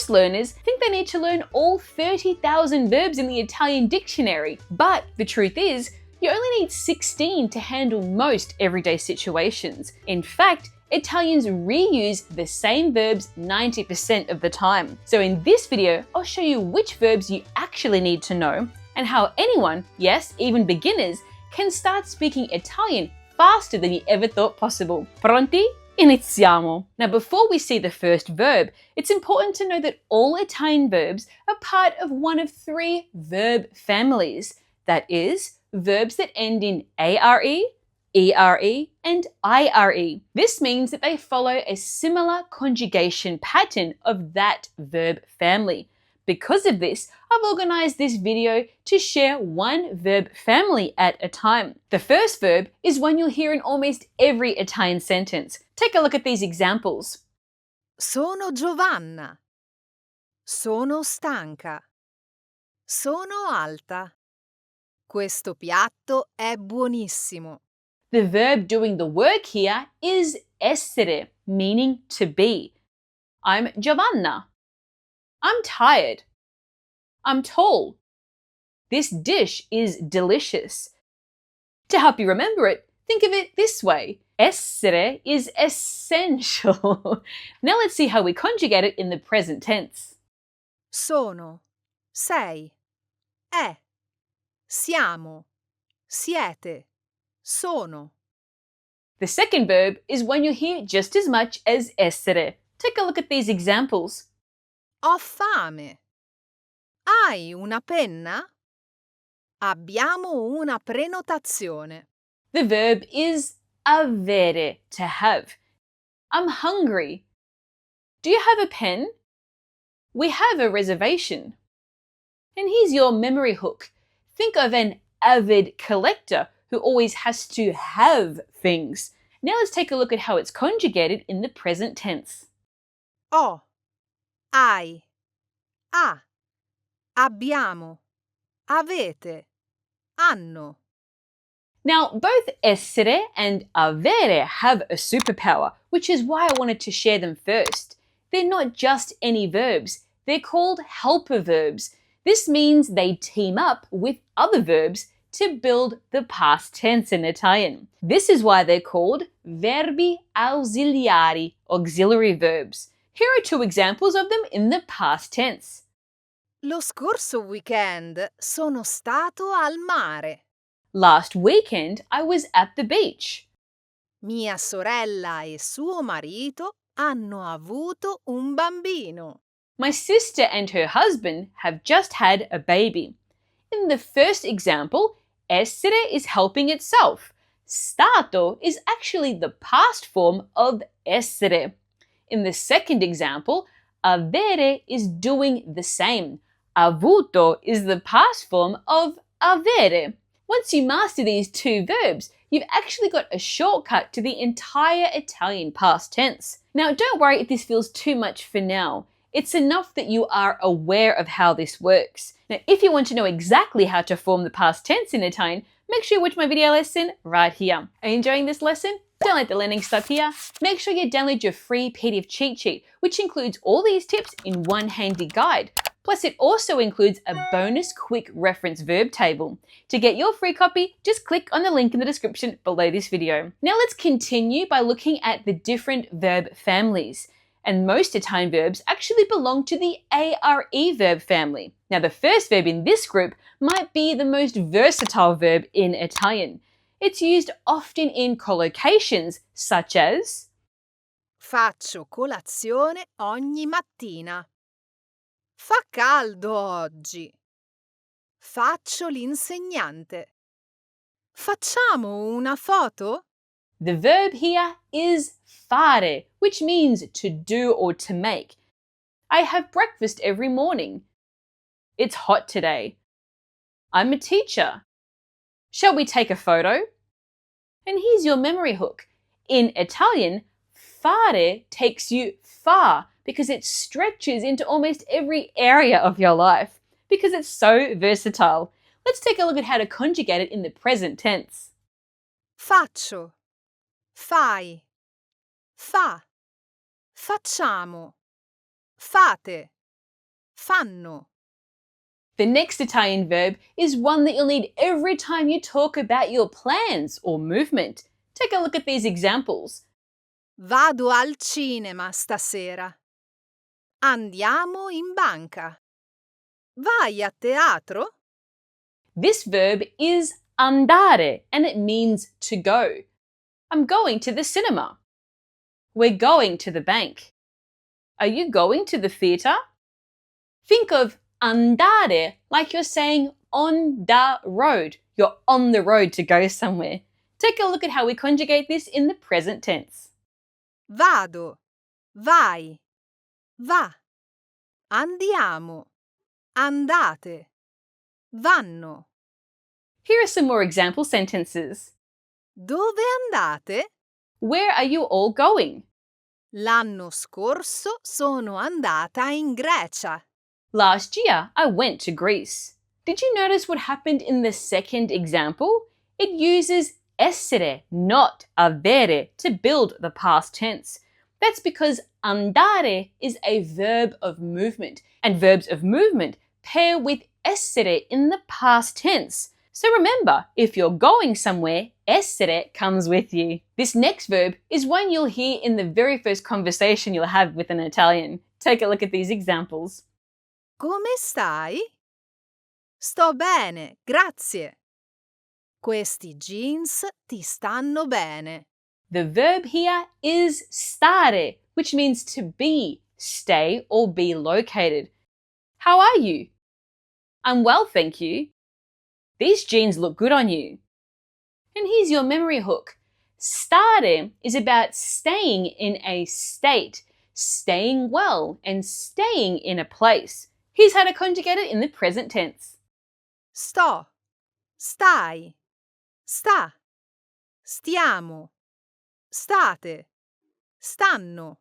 Most learners think they need to learn all 30,000 verbs in the Italian dictionary, but the truth is, you only need 16 to handle most everyday situations. In fact, Italians reuse the same verbs 90% of the time. So in this video, I'll show you which verbs you actually need to know and how anyone, yes, even beginners, can start speaking Italian faster than you ever thought possible. Pronti? Iniziamo! Now before we see the first verb, it's important to know that all Italian verbs are part of one of three verb families. That is, verbs that end in are, ere, and ire. This means that they follow a similar conjugation pattern of that verb family. Because of this, I've organized this video to share one verb family at a time. The first verb is one you'll hear in almost every Italian sentence. Take a look at these examples. Sono Giovanna. Sono stanca. Sono alta. Questo piatto è buonissimo. The verb doing the work here is essere, meaning to be. I'm Giovanna. I'm tired. I'm tall. This dish is delicious. To help you remember it, think of it this way. Essere is essential. Now let's see how we conjugate it in the present tense. Sono, sei, è, siamo, siete, sono. The second verb is one you hear just as much as essere. Take a look at these examples. Ho fame. Hai una penna? Abbiamo una prenotazione. The verb is avere, to have. I'm hungry. Do you have a pen? We have a reservation. And here's your memory hook. Think of an avid collector who always has to have things. Now let's take a look at how it's conjugated in the present tense. Ho, hai, ha, abbiamo, avete, hanno. Now, both essere and avere have a superpower, which is why I wanted to share them first. They're not just any verbs, they're called helper verbs. This means they team up with other verbs to build the past tense in Italian. This is why they're called verbi ausiliari, auxiliary verbs. Here are two examples of them in the past tense. Lo scorso weekend sono stato al mare. Last weekend, I was at the beach. Mia sorella e suo marito hanno avuto un bambino. My sister and her husband have just had a baby. In the first example, essere is helping itself. Stato is actually the past form of essere. In the second example, avere is doing the same. Avuto is the past form of avere. Once you master these two verbs, you've actually got a shortcut to the entire Italian past tense. Now, don't worry if this feels too much for now. It's enough that you are aware of how this works. Now, if you want to know exactly how to form the past tense in Italian, make sure you watch my video lesson right here. Are you enjoying this lesson? Don't let the learning stop here. Make sure you download your free PDF cheat sheet, which includes all these tips in one handy guide. Plus, it also includes a bonus quick reference verb table. To get your free copy, just click on the link in the description below this video. Now let's continue by looking at the different verb families. And most Italian verbs actually belong to the are verb family. Now the first verb in this group might be the most versatile verb in Italian. It's used often in collocations such as Faccio colazione ogni mattina. Fa caldo oggi. Faccio l'insegnante. Facciamo una foto? The verb here is fare, which means to do or to make. I have breakfast every morning. It's hot today. I'm a teacher. Shall we take a photo? And here's your memory hook. In Italian, fare takes you far because it stretches into almost every area of your life because it's so versatile. Let's take a look at how to conjugate it in the present tense. Faccio. Fai. Fa. Facciamo. Fate. fanno. The next Italian verb is one that you'll need every time you talk about your plans or movement. Take a look at these examples. Vado al cinema stasera. Andiamo in banca. Vai a teatro? This verb is andare and it means to go. I'm going to the cinema. We're going to the bank. Are you going to the theatre? Think of andare like you're saying on the road. You're on the road to go somewhere. Take a look at how we conjugate this in the present tense. Vado, vai, va. Andiamo, andate, vanno. Here are some more example sentences. Dove andate? Where are you all going? L'anno scorso sono andata in Grecia. Last year, I went to Greece. Did you notice what happened in the second example? It uses essere, not avere, to build the past tense. That's because andare is a verb of movement, and verbs of movement pair with essere in the past tense. So remember, if you're going somewhere, essere comes with you. This next verb is one you'll hear in the very first conversation you'll have with an Italian. Take a look at these examples. Come stai? Sto bene, grazie. Questi jeans ti stanno bene. The verb here is stare, which means to be, stay, or be located. How are you? I'm well, thank you. These jeans look good on you. And here's your memory hook. Stare is about staying in a state, staying well, and staying in a place. Here's how to conjugate it in the present tense. Sto, stai, sta, stiamo, state, stanno.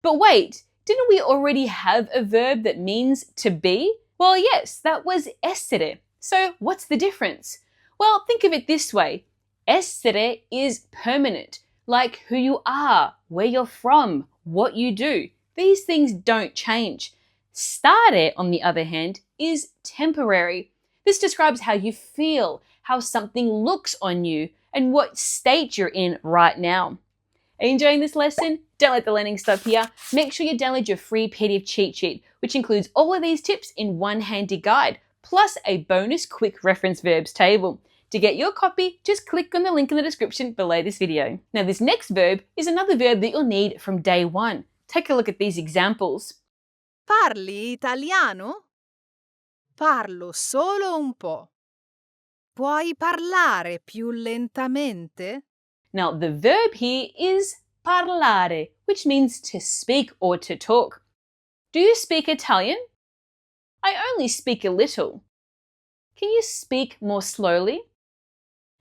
But wait, didn't we already have a verb that means to be? Well, yes, that was essere. So what's the difference? Well, think of it this way. Essere is permanent, like who you are, where you're from, what you do. These things don't change. Stare, on the other hand, is temporary. This describes how you feel, how something looks on you, and what state you're in right now. Are you enjoying this lesson? Don't let the learning stop here. Make sure you download your free PDF cheat sheet, which includes all of these tips in one handy guide, plus a bonus quick reference verbs table. To get your copy, just click on the link in the description below this video. Now, this next verb is another verb that you'll need from day one. Take a look at these examples. Parli italiano? Parlo solo un po'. Puoi parlare più lentamente? Now, the verb here is parlare, which means to speak or to talk. Do you speak Italian? I only speak a little. Can you speak more slowly?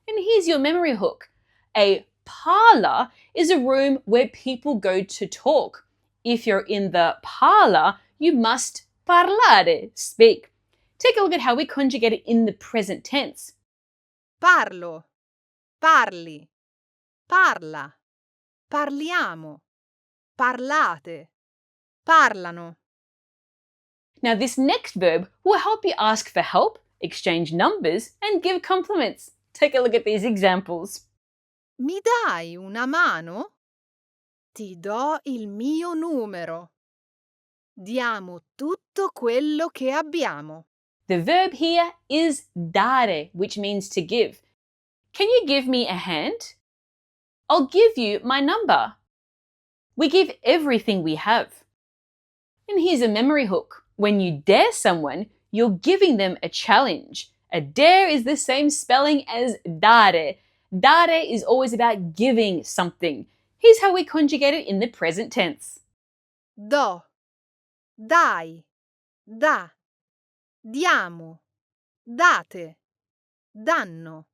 And here's your memory hook. A parlor is a room where people go to talk. If you're in the parlor, you must parlare, speak. Take a look at how we conjugate it in the present tense. Parlo, parli, parla, parliamo, parlate, parlano. Now, this next verb will help you ask for help, exchange numbers, and give compliments. Take a look at these examples. Mi dai una mano? Ti do il mio numero. Diamo tutto quello che abbiamo. The verb here is dare, which means to give. Can you give me a hand? I'll give you my number. We give everything we have. And here's a memory hook. When you dare someone, you're giving them a challenge. A dare is the same spelling as dare. Dare is always about giving something. Here's how we conjugate it in the present tense. Do, dai, dà, diamo, date, danno.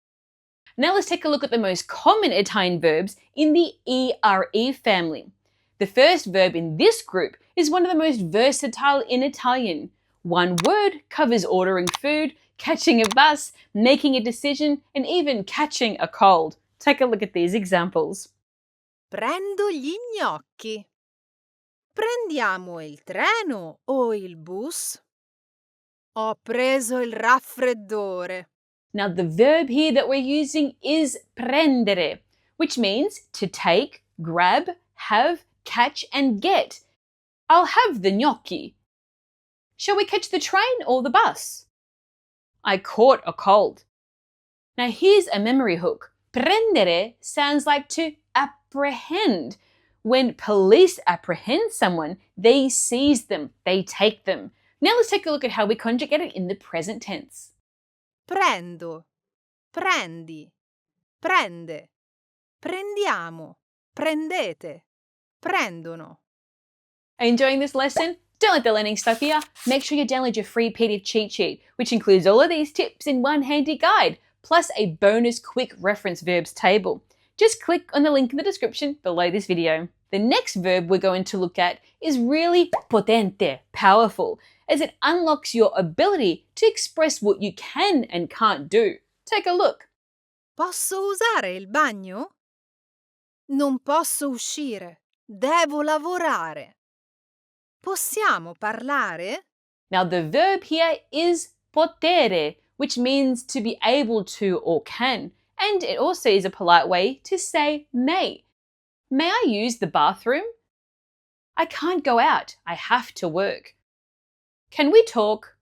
Now let's take a look at the most common Italian verbs in the ERE family. The first verb in this group is one of the most versatile in Italian. One word covers ordering food, catching a bus, making a decision, and even catching a cold. Take a look at these examples. Prendo gli gnocchi. Prendiamo il treno o il bus? Ho preso il raffreddore. Now, the verb here that we're using is prendere, which means to take, grab, have, catch, and get. I'll have the gnocchi. Shall we catch the train or the bus? I caught a cold. Now, here's a memory hook. Prendere sounds like to apprehend. When police apprehend someone, they seize them, they take them. Now let's take a look at how we conjugate it in the present tense. Prendo, prendi, prende, prendiamo, prendete, prendono. Are you enjoying this lesson? Don't let the learning stop here. Make sure you download your free PDF cheat sheet, which includes all of these tips in one handy guide, plus a bonus quick reference verbs table. Just click on the link in the description below this video. The next verb we're going to look at is really potente, powerful, as it unlocks your ability to express what you can and can't do. Take a look. Posso usare il bagno? Non posso uscire, devo lavorare. Possiamo parlare? Now the verb here is potere, which means to be able to or can, and it also is a polite way to say may. May I use the bathroom? I can't go out, I have to work. Can we talk?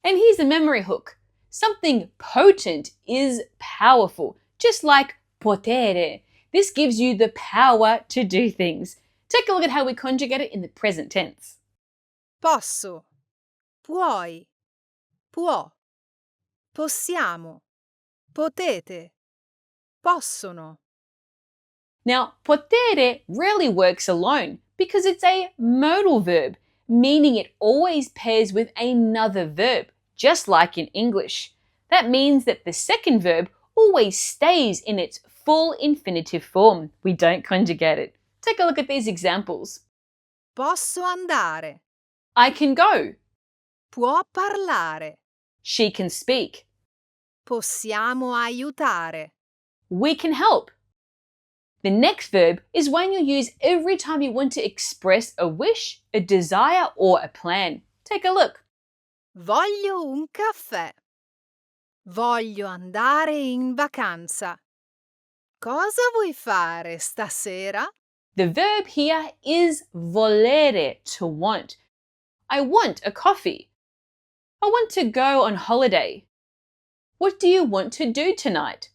And here's a memory hook. Something potent is powerful, just like potere. This gives you the power to do things. Take a look at how we conjugate it in the present tense. Posso, puoi, può, possiamo, potete, possono. Now, potere rarely works alone because it's a modal verb, meaning it always pairs with another verb, just like in English. That means that the second verb always stays in its full infinitive form. We don't conjugate it. Take a look at these examples. Posso andare, I can go. può parlare, She can speak. possiamo aiutare. We can help. The next verb is one you'll use every time you want to express a wish, a desire, or a plan. Take a look. Voglio un caffè. Voglio andare in vacanza. Cosa vuoi fare stasera? The verb here is volere, to want. I want a coffee. I want to go on holiday. What do you want to do tonight?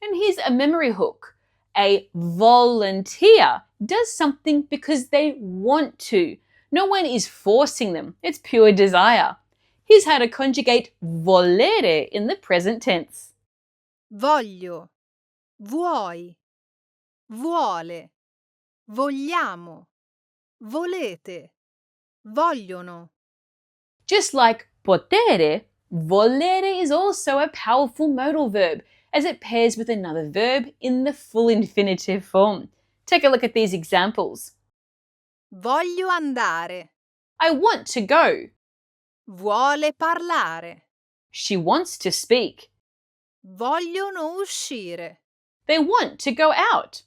And here's a memory hook. A volunteer does something because they want to. No one is forcing them. It's pure desire. Here's how to conjugate volere in the present tense. Voglio, vuoi, vuole, vogliamo, volete, vogliono. Just like potere, volere is also a powerful modal verb as it pairs with another verb in the full infinitive form. Take a look at these examples. Voglio andare. I want to go. Vuole parlare. She wants to speak. Vogliono uscire. They want to go out.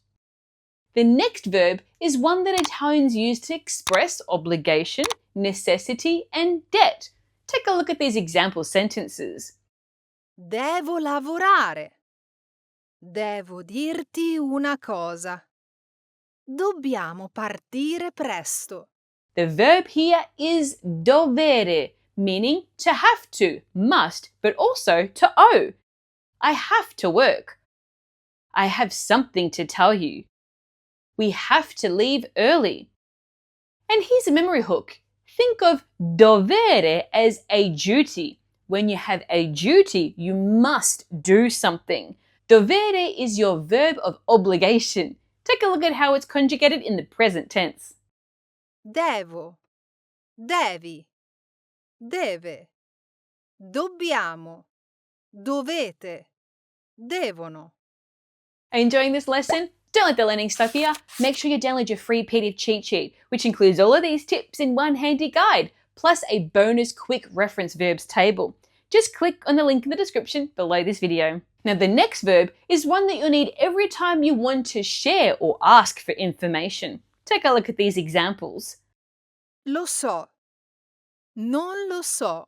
The next verb is one that Italians use to express obligation, necessity, and debt. Take a look at these example sentences. Devo lavorare. Devo dirti una cosa. Dobbiamo partire presto. The verb here is dovere, meaning to have to, must, but also to owe. I have to work. I have something to tell you. We have to leave early. And here's a memory hook. Think of dovere as a duty. When you have a duty, you must do something. Dovere is your verb of obligation. Take a look at how it's conjugated in the present tense. Devo. Devi. Deve. Dobbiamo. Dovete. Devono. Are you enjoying this lesson? Don't let the learning stop here. Make sure you download your free PDF cheat sheet, which includes all of these tips in one handy guide, plus a bonus quick reference verbs table. Just click on the link in the description below this video. Now, the next verb is one that you'll need every time you want to share or ask for information. Take a look at these examples. Lo so. Non lo so.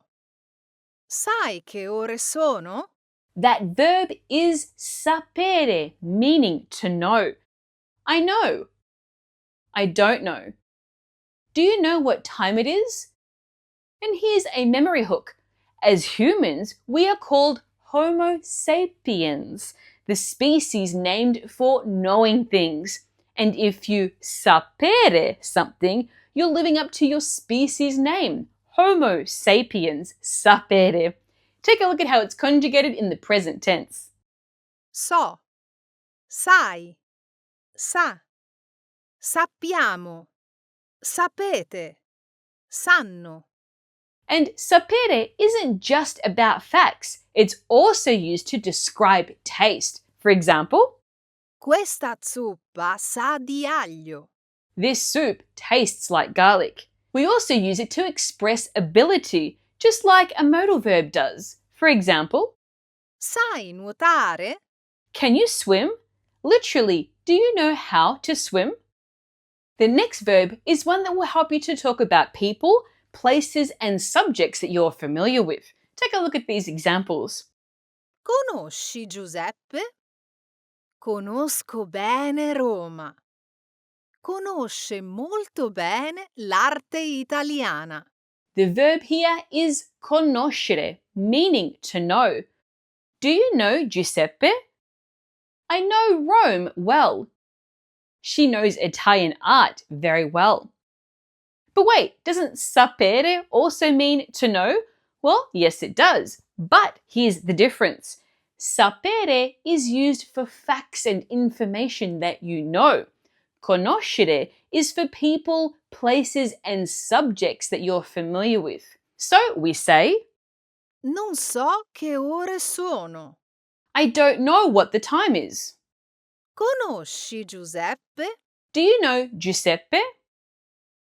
Sai che ore sono? That verb is sapere, meaning to know. I know. I don't know. Do you know what time it is? And here's a memory hook. As humans, we are called Homo sapiens, the species named for knowing things. And if you sapere something, you're living up to your species name, Homo sapiens sapere. Take a look at how it's conjugated in the present tense. So. Sai. Sa. Sappiamo. Sapete. Sanno. And sapere isn't just about facts, it's also used to describe taste. For example, Questa zuppa sa di aglio. this soup tastes like garlic. We also use it to express ability, just like a modal verb does. For example, Sai nuotare? can you swim? Literally, do you know how to swim? The next verb is one that will help you to talk about people, places, and subjects that you're familiar with. Take a look at these examples. Conosci Giuseppe? Conosco bene Roma. Conosce molto bene l'arte italiana. The verb here is conoscere, meaning to know. Do you know Giuseppe? I know Rome well. She knows Italian art very well. But wait, doesn't sapere also mean to know? Well, yes it does. But here's the difference. Sapere is used for facts and information that you know. Conoscere is for people, places, and subjects that you're familiar with. So we say, Non so che ore sono. I don't know what the time is. Conosci Giuseppe? Do you know Giuseppe?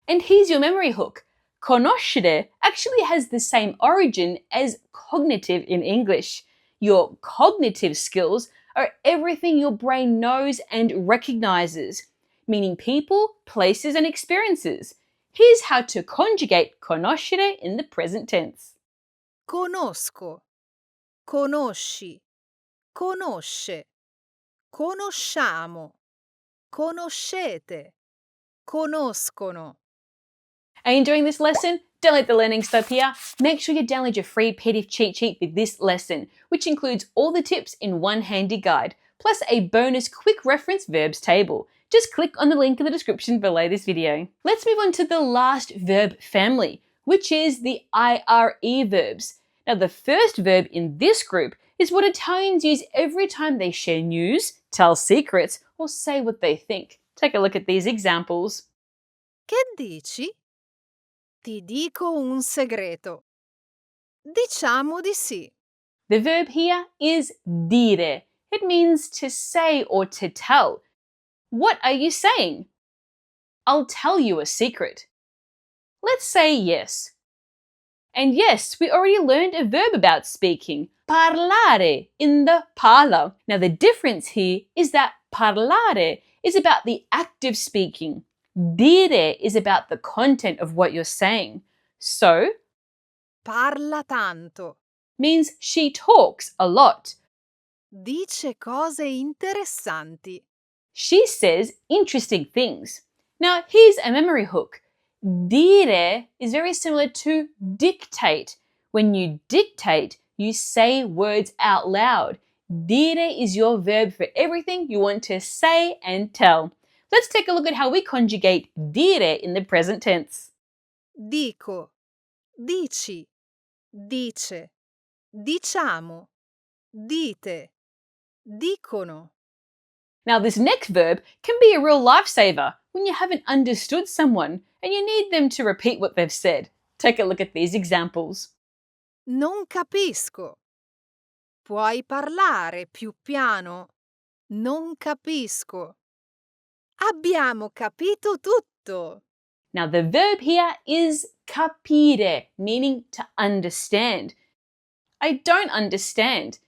And here's your memory hook. Conoscere actually has the same origin as cognitive in English. Your cognitive skills are everything your brain knows and recognizes, meaning people, places, and experiences. Here's how to conjugate conoscere in the present tense. Conosco. Conosci. Conosce. Conosciamo. Conoscete. Conoscono. Are you enjoying this lesson? Download the learning stub here. Make sure you download your free PDF cheat sheet for this lesson, which includes all the tips in one handy guide, plus a bonus quick reference verbs table. Just click on the link in the description below this video. Let's move on to the last verb family, which is the IRE verbs. Now, the first verb in this group is what Italians use every time they share news, tell secrets, or say what they think. Take a look at these examples. Che dici? Ti dico un segreto. Diciamo di sì. The verb here is dire. It means to say or to tell. What are you saying? I'll tell you a secret. Let's say yes. And yes, we already learned a verb about speaking, parlare, in the parlor. Now the difference here is that parlare is about the act of speaking. Dire is about the content of what you're saying. So, Parla tanto. means she talks a lot. Dice cose interessanti. She says interesting things. Now, here's a memory hook. Dire is very similar to dictate. When you dictate, you say words out loud. Dire is your verb for everything you want to say and tell. Let's take a look at how we conjugate dire in the present tense. Dico. Dici. Dice. Diciamo. Dite. Dicono. Now, this next verb can be a real lifesaver when you haven't understood someone and you need them to repeat what they've said. Take a look at these examples. Non capisco. Puoi parlare più piano? Non capisco. Abbiamo capito tutto. Now, the verb here is capire, meaning to understand. I don't understand.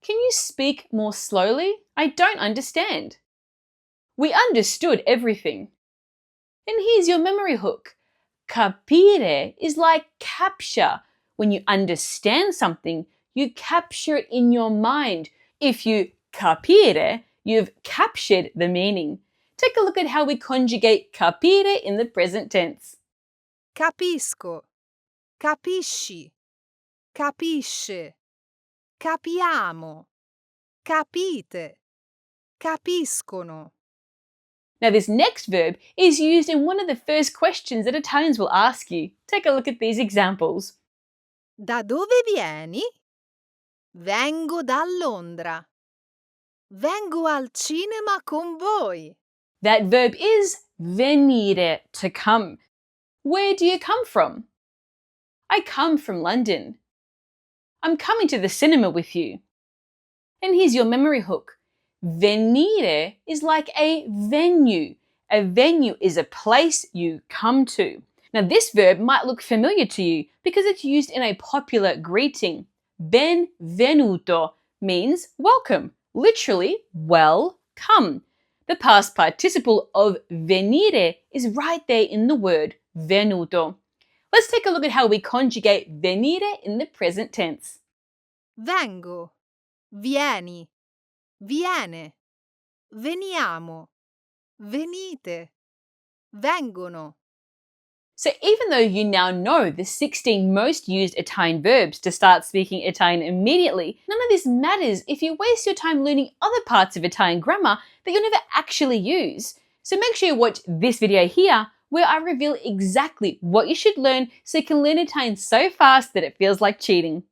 Can you speak more slowly? I don't understand. We understood everything. And here's your memory hook. Capire is like capture. When you understand something, you capture it in your mind. If you capire, you've captured the meaning. Take a look at how we conjugate capire in the present tense. Capisco, capisci, capisce, capiamo, capite, capiscono. Now, this next verb is used in one of the first questions that Italians will ask you. Take a look at these examples. Da dove vieni? Vengo da Londra. Vengo al cinema con voi. That verb is venire, to come. Where do you come from? I come from London. I'm coming to the cinema with you. And here's your memory hook. Venire is like a venue. A venue is a place you come to. Now, this verb might look familiar to you because it's used in a popular greeting. Benvenuto means welcome, literally, welcome. The past participle of venire is right there in the word venuto. Let's take a look at how we conjugate venire in the present tense. Vengo, vieni, viene, veniamo, venite, vengono. So even though you now know the 16 most used Italian verbs to start speaking Italian immediately, none of this matters if you waste your time learning other parts of Italian grammar that you'll never actually use. So make sure you watch this video here where I reveal exactly what you should learn so you can learn Italian so fast that it feels like cheating.